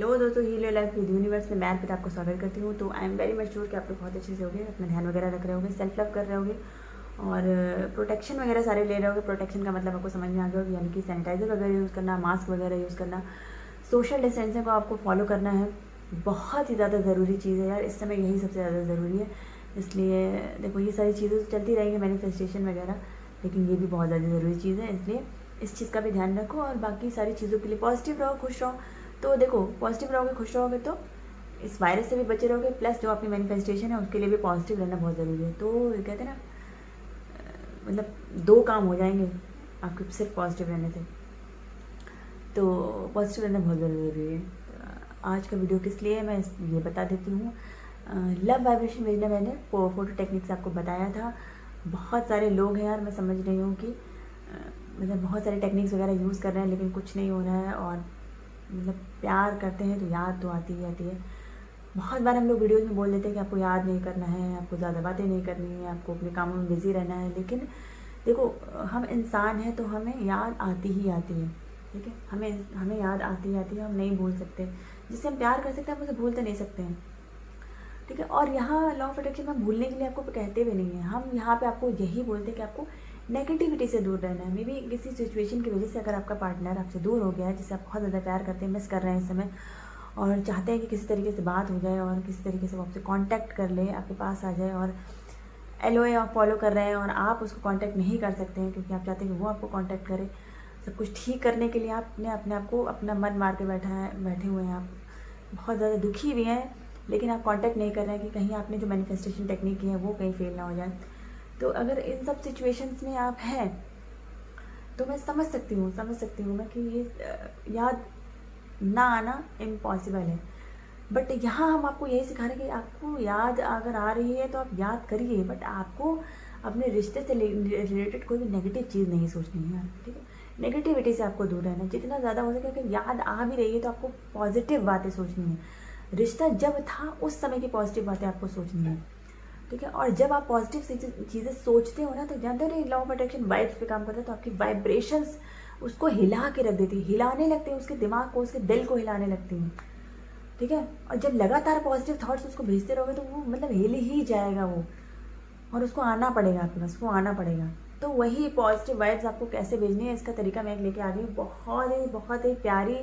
Hello दोस्तों, heal life with universe में मैं अर्पिता आपको स्वागत करती हूँ। तो I am very much sure कि आप लोग बहुत अच्छे से होंगे, अपना ध्यान वगैरह रख रहे होंगे, सेल्फ लव कर रहे होंगे और प्रोटेक्शन वगैरह सारे ले रहे होंगे। प्रोटेक्शन का मतलब आपको समझ में आ गया होगा, यानी कि सैनिटाइजर वगैरह यूज़ करना, मास्क वगैरह यूज़ करना, सोशल डिस्टेंसिंग को आपको फॉलो करना है। बहुत ही ज़्यादा ज़रूरी चीज़ है यार, इस समय यही सबसे ज़्यादा ज़रूरी है। इसलिए देखो, ये सारी चीज़ें तो चलती रहेंगी, मैनिफेस्टेशन वगैरह, लेकिन ये भी बहुत ज़्यादा ज़रूरी चीज़ है। इसलिए इस चीज़ का भी ध्यान रखो और बाकी सारी चीज़ों के लिए पॉजिटिव रहो, खुश रहो। तो देखो, पॉजिटिव रहोगे, खुश रहोगे तो इस वायरस से भी बचे रहोगे, प्लस जो अपनी मैनिफेस्टेशन है उसके लिए भी पॉजिटिव रहना बहुत ज़रूरी है। तो कहते हैं ना, मतलब 2 काम हो जाएंगे आपके सिर्फ पॉजिटिव रहने से। तो पॉजिटिव रहना बहुत ज़रूरी है। आज का वीडियो किस लिए है मैं ये बता देती हूँ। लव वाइब्रेशन भेजना मैंने फोटो टेक्निक्स आपको बताया था। बहुत सारे लोग हैं यार, मैं समझ रही हूँ कि मतलब बहुत सारे टेक्निक्स वगैरह यूज़ कर रहे हैं लेकिन कुछ नहीं हो रहा है। और मतलब प्यार करते हैं तो याद तो आती ही आती है। बहुत बार हम लोग वीडियोज़ में बोल देते हैं कि आपको याद नहीं करना है, आपको ज़्यादा बातें नहीं करनी है, आपको अपने कामों में बिज़ी रहना है। लेकिन देखो, हम इंसान हैं तो हमें याद आती ही आती है, ठीक है। हमें याद आती आती है, हम नहीं भूल सकते। जिससे हम प्यार कर सकते हैं हम उसे भूल तो नहीं सकते हैं, ठीक है। और यहाँ लॉ ऑफ अट्रैक्शन में भूलने के लिए आपको कहते भी नहीं है, हम यहाँ पे आपको यही बोलते हैं कि आपको नेगेटिविटी से दूर रहना है। मे बी किसी सिचुएशन की वजह से अगर आपका पार्टनर आपसे दूर हो गया है, जिससे आप बहुत ज़्यादा प्यार करते हैं, मिस कर रहे हैं इस समय, और चाहते हैं कि किसी तरीके से बात हो जाए और किसी तरीके से वो आपसे कांटेक्ट कर ले, आपके पास आ जाए, और एलओए आप फॉलो कर रहे हैं और आप उसको कांटेक्ट नहीं कर सकते हैं क्योंकि आप चाहते हैं कि वो आपको कांटेक्ट करे। सब कुछ ठीक करने के लिए आपने अपने आप को अपना मन मार के बैठे हुए हैं, आप बहुत ज़्यादा दुखी भी हैं, लेकिन आप कांटेक्ट नहीं कर रहे हैं कि कहीं आपने जो मैनिफेस्टेशन टेक्निक की है वो कहीं फेल ना हो जाए। तो अगर इन सब सिचुएशंस में आप हैं तो मैं समझ सकती हूँ मैं कि ये याद ना आना इम्पॉसिबल है। बट यहाँ हम आपको यही सिखा रहे हैं कि आपको याद अगर आ रही है तो आप याद करिए, बट आपको अपने रिश्ते से रिलेटेड कोई भी नेगेटिव चीज़ नहीं सोचनी है, ठीक है। नेगेटिविटी से आपको दूर रहना है जितना ज़्यादा हो सके। अगर याद आ भी रही है तो आपको पॉजिटिव बातें सोचनी है। रिश्ता जब था उस समय की पॉजिटिव बातें आपको सोचनी है, ठीक है। और जब आप पॉजिटिव चीज़ें सोचते हो ना, तो जानते हो लॉ ऑफ अट्रैक्शन वाइब्स पे काम करता है। तो आपकी वाइब्रेशंस उसको हिला के रख देती है, हिलाने लगती है, उसके दिमाग को, उसके दिल को हिलाने लगती हैं, ठीक है। और जब लगातार पॉजिटिव थॉट्स उसको भेजते रहोगे तो वो मतलब हिल ही जाएगा वो, और उसको आना पड़ेगा आपके पास, वो आना पड़ेगा। तो वही पॉजिटिव वाइब्स आपको कैसे भेजनी है इसका तरीका मैं लेके आ गई हूँ। बहुत ही प्यारी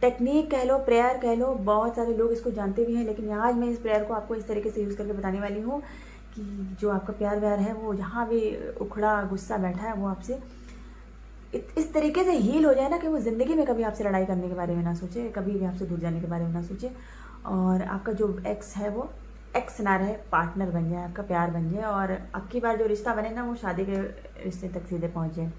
टेक्निक कह लो, प्रेयर कह लो, बहुत सारे लोग इसको जानते भी हैं, लेकिन आज मैं इस प्रेयर को आपको इस तरीके से यूज़ करके बताने वाली हूँ कि जो आपका प्यार व्यार है वो जहाँ भी उखड़ा गुस्सा बैठा है वो आपसे इस तरीके से हील हो जाए ना कि वो ज़िंदगी में कभी आपसे लड़ाई करने के बारे में ना सोचे, कभी भी आपसे दूर जाने के बारे में ना सोचे, और आपका जो एक्स है वो एक्स ना रहे, पार्टनर बन जाए, आपका प्यार बन जाए, और आपकी बार जो रिश्ता बने ना वो शादी के रिश्ते तक सीधे पहुँच जाए।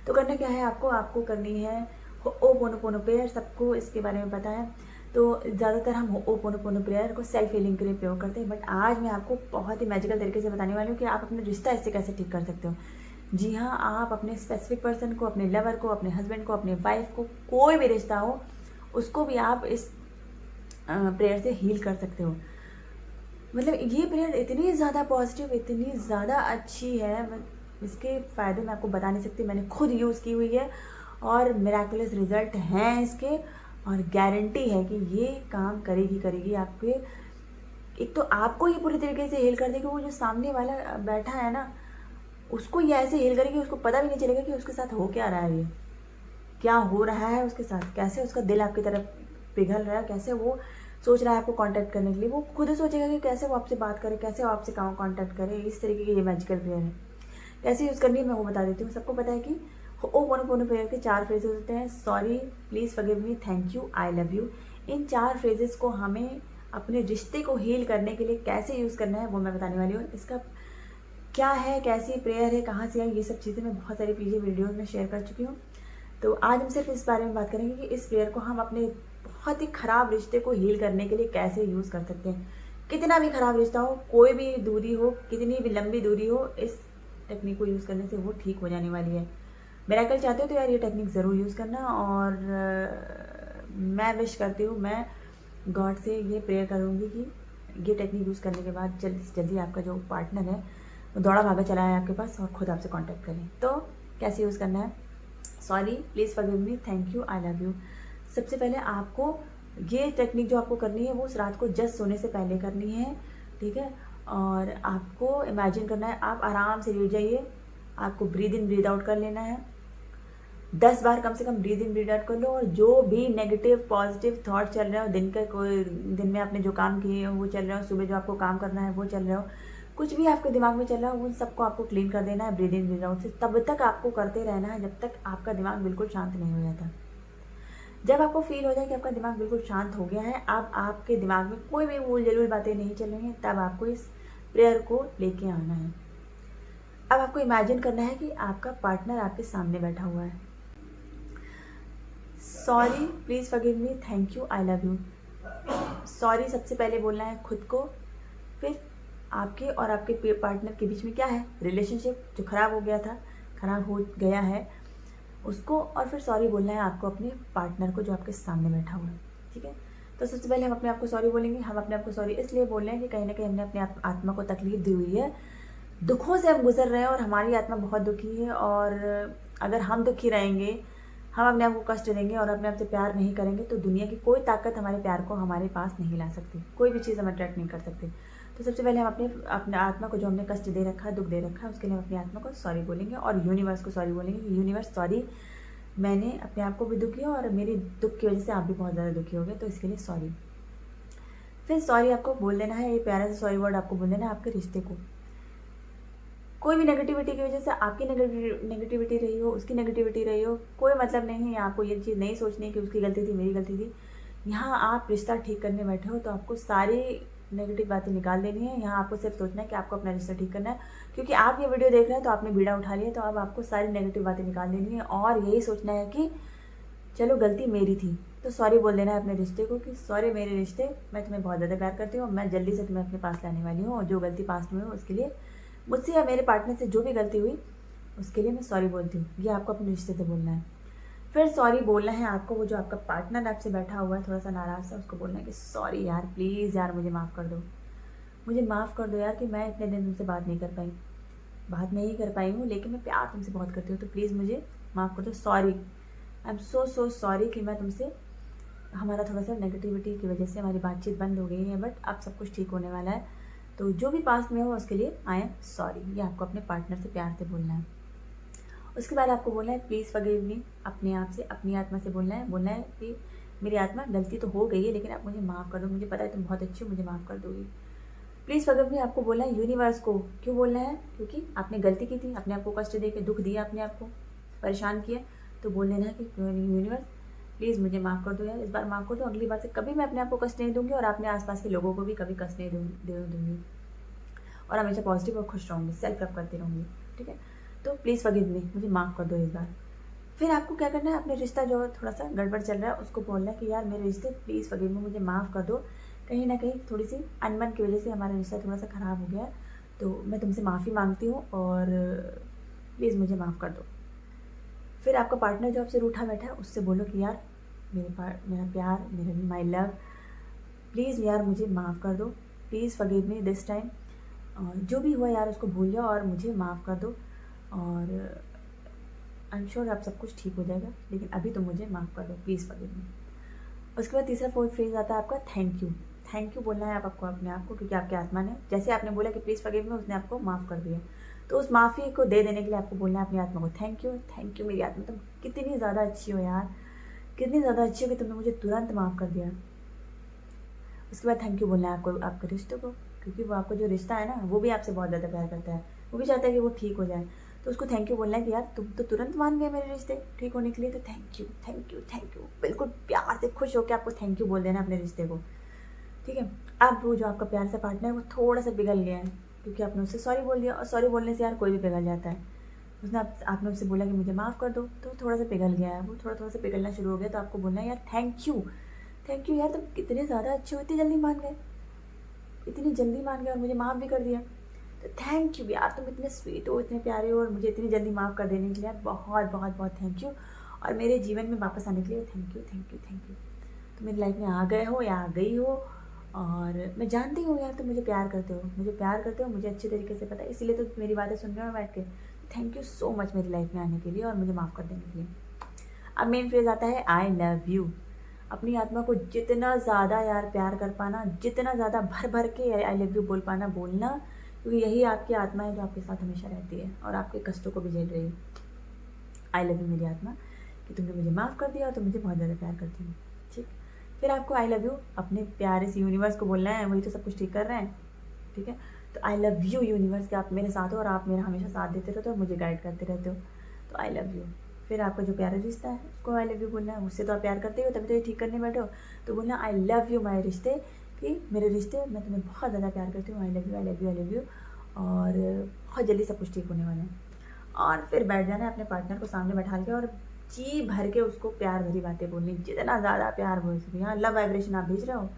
तो करना क्या है, आपको करनी है होओपोनोपोनो प्रेयर। सबको इसके बारे में पता है, तो ज़्यादातर हम होओपोनोपोनो प्रेयर को सेल्फ हीलिंग के लिए प्रयोग करते हैं। बट आज मैं आपको बहुत ही मैजिकल तरीके से बताने वाली हूँ कि आप अपना रिश्ता इससे कैसे ठीक कर सकते हो। जी हाँ, आप अपने स्पेसिफिक पर्सन को, अपने लवर को, अपने हस्बैंड को, अपने वाइफ को, कोई भी रिश्ता हो उसको भी आप इस प्रेयर से हील कर सकते हो। मतलब ये प्रेयर इतनी ज़्यादा पॉजिटिव, इतनी ज़्यादा अच्छी है, इसके फ़ायदे मैं आपको बता नहीं सकती। मैंने खुद यूज़ की हुई है और मिराकुलस रिजल्ट हैं इसके, और गारंटी है कि ये काम करेगी आपके। एक तो आपको ये पूरी तरीके से हील कर देगी, वो जो सामने वाला बैठा है ना उसको ये ऐसे हील करेगी, उसको पता भी नहीं चलेगा कि उसके साथ हो क्या रहा है, ये क्या हो रहा है उसके साथ, कैसे उसका दिल आपकी तरफ पिघल रहा है, कैसे वो सोच रहा है आपको कांटेक्ट करने के लिए। वो खुद ही सोचेगा कि कैसे वो आपसे बात करे, कैसे वो आपसे कांटेक्ट करे। इस तरीके की ये मैजिकल प्रेयर है। कैसे यूज़ करनी है मैं वो बता देती हूँ। सबको पता है कि होओपोनोपोनो प्रेयर के 4 फ्रेजेस होते हैं, sorry, please forgive me, thank you, I love you. In 4 phrases को हमें अपने रिश्ते को हील करने के लिए कैसे यूज़ करना है वो मैं बताने वाली हूँ। इसका क्या है, कैसी प्रेयर है, कहाँ से आई, ये सब चीज़ें मैं बहुत सारी पीछे वीडियोज़ में शेयर कर चुकी हूँ। तो आज हम सिर्फ इस बारे में बात करेंगे कि इस प्रेयर को हम अपने बहुत ही ख़राब रिश्ते को हील करने के लिए कैसे यूज़ कर सकते हैं। कितना भी ख़राब रिश्ता हो, कोई भी दूरी हो, कितनी भी लंबी दूरी हो, इस टेक्निक को यूज़ करने से वो ठीक हो जाने वाली है। मिरेकल चाहते हो तो यार ये टेक्निक ज़रूर यूज़ करना। और मैं विश करती हूँ, मैं गॉड से ये प्रेयर करूँगी कि ये टेक्निक यूज़ करने के बाद जल्दी से जल्दी आपका जो पार्टनर है वो दौड़ा भागा चला है आपके पास और ख़ुद आपसे कांटेक्ट करें। तो कैसे यूज़ करना है, sorry, please forgive me, thank you, I love you. सबसे पहले आपको ये टेक्निक जो आपको करनी है वो उस रात को जस्ट सोने से पहले करनी है, ठीक है। और आपको इमेजिन करना है, आप आराम से लेट जाइए, आपको ब्रीद इन ब्रीद आउट कर लेना है, 10 बार कम से कम ब्रीद इन ब्रीद आउट कर लो। और जो भी नेगेटिव पॉजिटिव थॉट चल रहे हो, दिन में आपने जो काम किए हो वो चल रहे हो, सुबह जो आपको काम करना है वो चल रहे हो, कुछ भी आपके दिमाग में चल रहा है उन सबको आपको क्लीन कर देना है ब्रीद इन ब्रीद आउट से। तब तक आपको करते रहना है जब तक आपका दिमाग बिल्कुल शांत नहीं हो जाता। जब आपको फील हो जाए कि आपका दिमाग बिल्कुल शांत हो गया है, अब आपके दिमाग में कोई भी उल जलूल बातें नहीं चल रही हैं, तब आपको इस प्रेयर को लेके आना है। अब आपको इमेजिन करना है कि आपका पार्टनर आपके सामने बैठा हुआ है। Sorry, please forgive me, thank you, I love you. Sorry सबसे पहले बोलना है खुद को, फिर आपके और आपके पार्टनर के बीच में क्या है, रिलेशनशिप जो ख़राब हो गया था, ख़राब हो गया है उसको, और फिर सॉरी बोलना है आपको अपने पार्टनर को जो आपके सामने बैठा हुआ है, ठीक है। तो सबसे पहले हम अपने आप को सॉरी बोलेंगे। हम अपने आप को सॉरी इसलिए बोल रहे हैं कि कहीं ना कहीं हमने अपने आत्मा को तकलीफ दी हुई है, दुखों से हम गुजर रहे हैं और हमारी आत्मा बहुत दुखी है। और अगर हम दुखी रहेंगे, हम अपने आप को कष्ट देंगे और अपने आप से प्यार नहीं करेंगे, तो दुनिया की कोई ताकत हमारे प्यार को हमारे पास नहीं ला सकती, कोई भी चीज़ हम अट्रैक्ट नहीं कर सकते। तो सबसे पहले हम अपने आत्मा को जो हमने कष्ट दे रखा है, दुख दे रखा है, उसके लिए हम अपनी आत्मा को सॉरी बोलेंगे और यूनिवर्स को सॉरी बोलेंगे कि यूनिवर्स सॉरी, मैंने अपने आप को भी दुखी और मेरी दुख की वजह से आप भी बहुत ज़्यादा दुखी हो गए, तो इसके लिए सॉरी। फिर सॉरी आपको बोल देना है, ये प्यारा सा सॉरी वर्ड आपको बोल देना है आपके रिश्ते को। कोई भी नेगेटिविटी की वजह से आपकी नेगेटिविटी रही हो, उसकी नेगेटिविटी रही हो, कोई मतलब नहीं है। आपको ये चीज़ नहीं सोचनी है कि उसकी गलती थी, मेरी गलती थी। यहाँ आप रिश्ता ठीक करने बैठे हो, तो आपको सारी नेगेटिव बातें निकाल देनी है। यहाँ आपको सिर्फ सोचना है कि आपको अपना रिश्ता ठीक करना है, क्योंकि आप ये वीडियो देख रहे हैं तो आपने बीड़ा उठा लिया, तो अब आपको सारी नेगेटिव बातें निकाल देनी है और यही सोचना है कि चलो गलती मेरी थी। तो सॉरी बोल देना है अपने रिश्ते को कि सॉरी मेरे रिश्ते, मैं तुम्हें बहुत ज़्यादा प्यार करती हूँ, मैं जल्दी से तुम्हें अपने पास लाने वाली हूँ, और जो गलती पास्ट में हो उसके लिए मुझसे या मेरे पार्टनर से जो भी गलती हुई उसके लिए मैं सॉरी बोलती हूँ। ये आपको अपने रिश्ते से बोलना है। फिर सॉरी बोलना है आपको, वो जो आपका पार्टनर आपसे बैठा हुआ है थोड़ा सा नाराज़ है, उसको बोलना है कि सॉरी यार, प्लीज़ यार मुझे माफ़ कर दो, मुझे माफ़ कर दो यार कि मैं इतने दिन तुमसे बात नहीं कर पाई हूँ, लेकिन मैं प्यार तुमसे बहुत करती हूँ, तो प्लीज़ मुझे माफ़ कर दो, sorry, I am so sorry कि मैं तुमसे, हमारा थोड़ा सा नेगेटिविटी की वजह से हमारी बातचीत बंद हो गई है, बट अब सब कुछ ठीक होने वाला है, तो जो भी पास में हो उसके लिए आई एम सॉरी। ये आपको अपने पार्टनर से प्यार से बोलना है। उसके बाद आपको बोलना है प्लीज़ फॉरगिव मी, अपने आप से, अपनी आत्मा से बोलना है कि मेरी आत्मा, गलती तो हो गई है लेकिन आप मुझे माफ़ कर दो, मुझे पता है तुम बहुत अच्छी हो, मुझे माफ़ कर दोगी, प्लीज़ फॉरगिव मी। आपको बोलना है यूनिवर्स को। क्यों बोलना है? क्योंकि आपने गलती की थी, अपने आप को कष्ट दे के, दुख दिया, अपने आप को परेशान किया, तो बोल देना है कि यूनिवर्स प्लीज़ मुझे माफ़ कर दो यार, इस बार माफ़ कर दो, अगली बार से कभी मैं अपने आप को कष्ट नहीं दूंगी और अपने आसपास के लोगों को भी कभी कष्ट नहीं दूंगी, और हमेशा पॉजिटिव और खुश रहूँगी, सेल्फ लव करती रहूँगी, ठीक है। तो प्लीज़ फॉरगिव मी, मुझे माफ़ कर दो इस बार। फिर आपको क्या करना है, अपने रिश्ता जो थोड़ा सा गड़बड़ चल रहा है उसको बोलना है कि यार मेरे रिश्ते, प्लीज़ फॉरगिव मी, मुझे माफ़ कर दो, कहीं ना कहीं थोड़ी सी अनबन की वजह से हमारा रिश्ता थोड़ा सा ख़राब हो गया, तो मैं तुमसे माफ़ी मांगती हूँ और प्लीज़ मुझे माफ़ कर दो। फिर आपका पार्टनर जो आपसे रूठा बैठा है उससे बोलो कि यार मेरा प्यार, मेरा माई लव, प्लीज़ यार मुझे माफ़ कर दो, please forgive me this time, और जो भी हुआ यार उसको भूल जाओ और मुझे माफ़ कर दो, और आई एम श्योर आप सब कुछ ठीक हो जाएगा, लेकिन अभी तो मुझे माफ़ कर दो, प्लीज़ फॉरगिव मी। उसके बाद तीसरा फोर्थ फ्रेज आता है आपका थैंक यू। थैंक यू बोलना है आपको अपने आप को, क्योंकि आपके आत्मा ने, जैसे आपने बोला कि प्लीज़ फॉरगिव मी, उसने आपको माफ़ कर दिया, तो उस माफ़ी को दे देने के लिए आपको बोलना है अपनी आत्मा को थैंक यू मेरी आत्मा, तुम कितनी ज़्यादा अच्छी हो यार, कितनी ज़्यादा अच्छी हो कि तुमने मुझे तुरंत माफ़ कर दिया। उसके बाद थैंक यू बोलना है आपको आपके रिश्ते को, क्योंकि वो आपका जो रिश्ता है ना, वो भी आपसे बहुत ज़्यादा प्यार करता है, वो भी चाहता है कि वो ठीक हो जाए, तो उसको थैंक यू बोलना है कि यार तुम तो तुरंत मान गए मेरे रिश्ते ठीक होने के लिए, तो थैंक यू, बिल्कुल प्यार से खुश होकर आपको थैंक यू बोल देना अपने रिश्ते को, ठीक है। अब वो जो आपका प्यार से पार्टनर है वो थोड़ा सा पिघल गया है, क्योंकि आपने उससे सॉरी बोल दिया, और सॉरी बोलने से यार कोई भी पिघल जाता है। उसने आपने उससे बोला कि मुझे माफ़ कर दो, तो थोड़ा सा पिघल गया है, वो थोड़ा सा पिघलना शुरू हो गया, तो आपको बोलना है यार थैंक यू यार, तुम कितने ज़्यादा अच्छे हो, इतनी जल्दी मान गए और मुझे माफ़ भी कर दिया, तो थैंक यू यार, तुम इतने स्वीट हो, इतने प्यारे हो, और मुझे इतनी जल्दी माफ़ कर देने के लिए बहुत थैंक यू, और मेरे जीवन में वापस आने के लिए थैंक यू। तो मेरी लाइफ में आ गए हो या आ गई हो, और मैं जानती हूँ यार तुम मुझे प्यार करते हो, मुझे अच्छे तरीके से पता है, इसीलिए तो मेरी बातें सुन रहे हो बैठ के। थैंक यू सो मच मेरी लाइफ में आने के लिए और मुझे माफ़ कर देने के लिए। अब मेन फ्रेज आता है आई लव यू। अपनी आत्मा को जितना ज़्यादा यार प्यार कर पाना, जितना ज़्यादा भर भर के आई लव यू बोल पाना, बोलना, क्योंकि यही आपकी आत्मा है जो आपके साथ हमेशा रहती है और आपके कष्टों को भी झेल रही है। आई लव यू मेरी आत्मा, कि तुमने मुझे माफ़ कर दिया और तुम मुझे बहुत ज़्यादा प्यार करती हो। ठीक, फिर आपको आई लव यू अपने प्यारे से यूनिवर्स को बोलना है, वही तो सब कुछ ठीक कर रहे हैं। ठीक है, तो आई लव यू यूनिवर्स कि आप मेरे साथ हो और आप मेरा हमेशा साथ देते रहते हो और मुझे गाइड करते रहते हो, तो आई लव यू। फिर आपका जो प्यारा रिश्ता है उसको आई लव यू बोलना है, मुझसे तो आप प्यार करते हो तभी तो ये ठीक करने बैठो, तो बोलना आई लव यू माय रिश्ते, कि मेरे रिश्ते मैं तुम्हें बहुत ज़्यादा प्यार करती हूँ, I love you I love you I love you, और बहुत जल्दी सब कुछ ठीक होने वाला है। और फिर बैठ जाना है अपने पार्टनर को सामने बैठा के और जी भर के उसको प्यार भरी बातें बोलनी, जितना ज़्यादा प्यार बोल सके। यहाँ लव वाइब्रेशन आप भेज रहे हो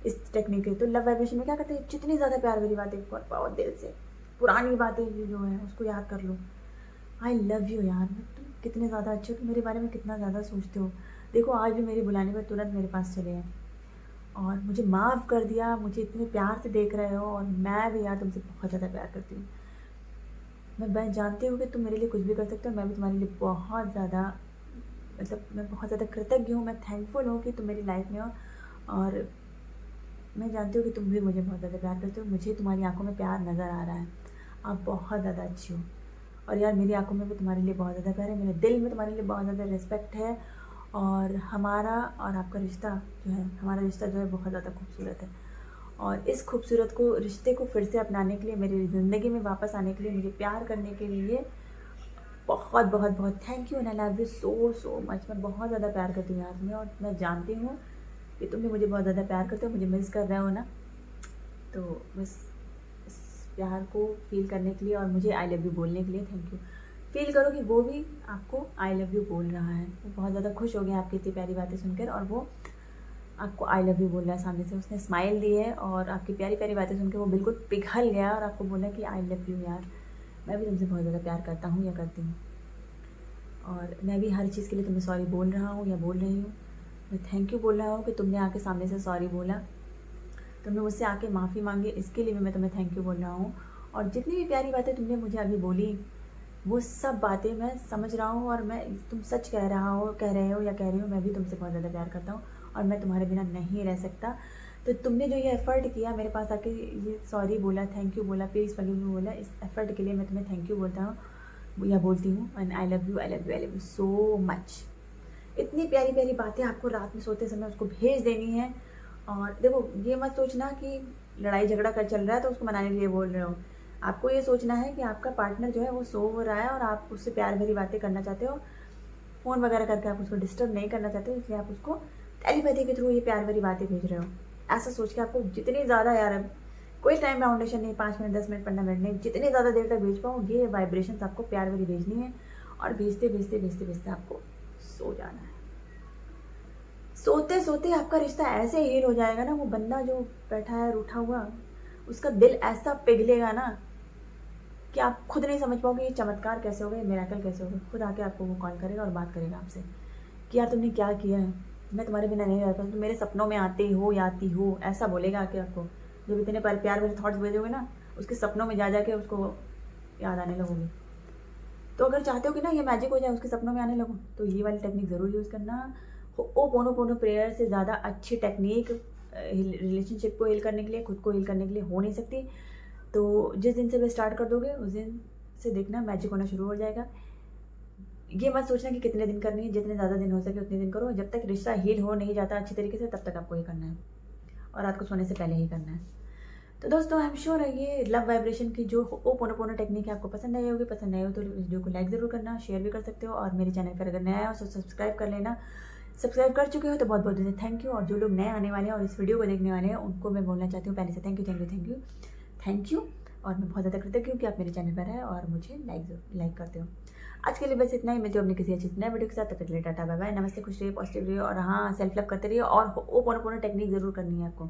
इस टेक्निक है, तो लव वाइब्रेशन में क्या करते हैं, जितनी ज़्यादा प्यार भरी बातें बहुत दिल से, पुरानी बातें जो है उसको याद कर लो। आई लव यू यार, तुम कितने ज़्यादा अच्छे हो, तुम मेरे बारे में कितना ज़्यादा सोचते हो, देखो आज भी मेरे बुलाने पर तुरंत मेरे पास चले हैं और मुझे माफ़ कर दिया, मुझे इतने प्यार से देख रहे हो, और मैं भी यार तुमसे बहुत ज़्यादा प्यार करती हूँ। मैं जानती हूँ कि तुम मेरे लिए कुछ भी कर सकते हो, मैं भी तुम्हारे लिए बहुत ज़्यादा, मतलब मैं बहुत ज़्यादा कृतज्ञ हूँ, मैं थैंकफुल हूँ कि तुम मेरी लाइफ में हो, और मैं जानती हूँ कि तुम भी मुझे बहुत ज़्यादा प्यार करते हो, मुझे तुम्हारी आंखों में प्यार नज़र आ रहा है, आप बहुत ज़्यादा अच्छी हो, और यार मेरी आंखों में भी तुम्हारे लिए बहुत ज़्यादा प्यार है, मेरे दिल में तुम्हारे लिए बहुत ज़्यादा रिस्पेक्ट है, और हमारा और आपका रिश्ता जो है, हमारा रिश्ता जो है बहुत ज़्यादा खूबसूरत है, और इस खूबसूरत को रिश्ते को फिर से अपनाने के लिए, मेरी ज़िंदगी में वापस आने के लिए, मुझे प्यार करने के लिए बहुत बहुत बहुत thank you, and I love you so so much. मैं बहुत ज़्यादा प्यार करती हूँ यार तुम्हें, और मैं जानती हूँ कि तुम भी मुझे बहुत ज़्यादा प्यार करते हो, मुझे मिस कर रहे हो ना, तो बस इस प्यार को फील करने के लिए और मुझे आई लव यू बोलने के लिए थैंक यू। फील करो कि वो भी आपको आई लव यू बोल रहा है, वो बहुत ज़्यादा खुश हो गया आपकी इतनी प्यारी बातें सुनकर, और वो आपको आई लव यू बोल रहा है सामने से, उसने स्माइल दी है और आपकी प्यारी प्यारी बातें सुनकर वो बिल्कुल पिघल गया और आपको बोला कि आई लव यू यार, मैं भी तुमसे बहुत ज़्यादा प्यार करता हूँ या करती हूँ, और मैं भी हर चीज़ के लिए तुम्हें सॉरी बोल रहा हूँ या बोल रही हूँ। मैं थैंक यू बोल रहा हूँ कि तुमने आके सामने से सॉरी बोला, तुमने मुझसे आके माफ़ी मांगी, इसके लिए भी मैं तुम्हें थैंक यू बोल रहा हूँ। और जितनी भी प्यारी बातें तुमने मुझे अभी बोली, वो सब बातें मैं समझ रहा हूँ, और मैं, तुम सच कह रहे हो या कह रही हो, मैं भी तुमसे बहुत ज़्यादा प्यार करता हूँ और मैं तुम्हारे बिना नहीं रह सकता। तो तुमने जो ये एफ़र्ट किया मेरे पास आके, ये सॉरी बोला, थैंक यू बोला, प्लीज़ फॉरगिव मी बोला, इस एफ़र्ट के लिए मैं तुम्हें थैंक यू बोलता हूँ या बोलती हूँ, and I love you I love you I love you so much. इतनी प्यारी प्यारी बातें आपको रात में सोते समय उसको भेज देनी है। और देखो, ये मत सोचना कि लड़ाई झगड़ा कर चल रहा है तो उसको मनाने के लिए बोल रहे हो, आपको ये सोचना है कि आपका पार्टनर जो है वो सो रहा है और आप उससे प्यार भरी बातें करना चाहते हो, फ़ोन वगैरह करके आप उसको डिस्टर्ब नहीं करना चाहते हो, इसलिए आप उसको टेलीपैथी के थ्रू ये प्यार भरी बातें भेज रहे हो। ऐसा सोच के आपको जितनी ज़्यादा, यार कोई टाइम बाउंडेशन नहीं, 5 मिनट 10 मिनट 15 मिनट नहीं, जितनी ज़्यादा देर तक भेज पाओ ये वाइब्रेशंस आपको प्यार भरी भेजनी है, और भेजते भेजते भेजते भेजते आपको सो जाना है। सोते सोते आपका रिश्ता ऐसे हील हो जाएगा ना, वो बंदा जो बैठा है रूठा हुआ, उसका दिल ऐसा पिघलेगा ना कि आप खुद नहीं समझ पाओगे ये चमत्कार कैसे हो गए, मिरेकल कैसे हो गए। खुद आके आपको वो कॉल करेगा और बात करेगा आपसे कि यार तुमने क्या किया है, मैं तुम्हारे बिना नहीं रहता, तुम मेरे सपनों में आते हो या आती हो, ऐसा बोलेगा आके आपको। जब इतने प्यार भरे थॉट्स भेजोगे ना, उसके सपनों में जा जाके उसको याद आने लगोगे। तो अगर चाहते हो कि ना ये मैजिक हो जाए, उसके सपनों में आने लगो, तो ये वाली टेक्निक ज़रूर यूज़ करना। होपोनोपोनो प्रेयर से ज़्यादा अच्छी टेक्निक रिलेशनशिप को हील करने के लिए, खुद को हील करने के लिए हो नहीं सकती। तो जिस दिन से वे स्टार्ट कर दोगे उस दिन से देखना मैजिक होना शुरू हो जाएगा। ये मत सोचना कि कितने दिन करनी है, जितने ज़्यादा दिन हो सके उतने दिन करो। जब तक रिश्ता हील हो नहीं जाता अच्छी तरीके से, तब तक आपको ये करना है, और रात को सोने से पहले ही करना है। तो दोस्तों, आई एम श्योर है ये लव वाइब्रेशन की जो होपोनोपोनो टेक्निक है आपको पसंद आई होगी। पसंद आई हो तो वीडियो को लाइक ज़रूर करना, शेयर भी कर सकते हो, और मेरे चैनल पर अगर नया हो तो सब्सक्राइब कर लेना। सब्सक्राइब कर चुके हो तो बहुत बहुत थैंक यू, और जो लोग नए आने वाले हैं और इस वीडियो को देखने वाले हैं उनको मैं बोलना चाहती हूँ पहले से thank you thank you thank you thank you. और मैं बहुत ज़्यादा कृतज्ञ हूँ कि आप मेरे चैनल पर हैं और मुझे लाइक करते हो। आज के लिए बस इतना ही, मिलते हो अपनी किसी अच्छी नए वीडियो के साथ। तब तक के लिए टाटा बाय बाय, नमस्ते, खुश रहिए, पॉजिटिव रहिए, और हाँ सेल्फ लव करते रहिए, और होपोनोपोनो टेक्निक ज़रूर करनी है आपको।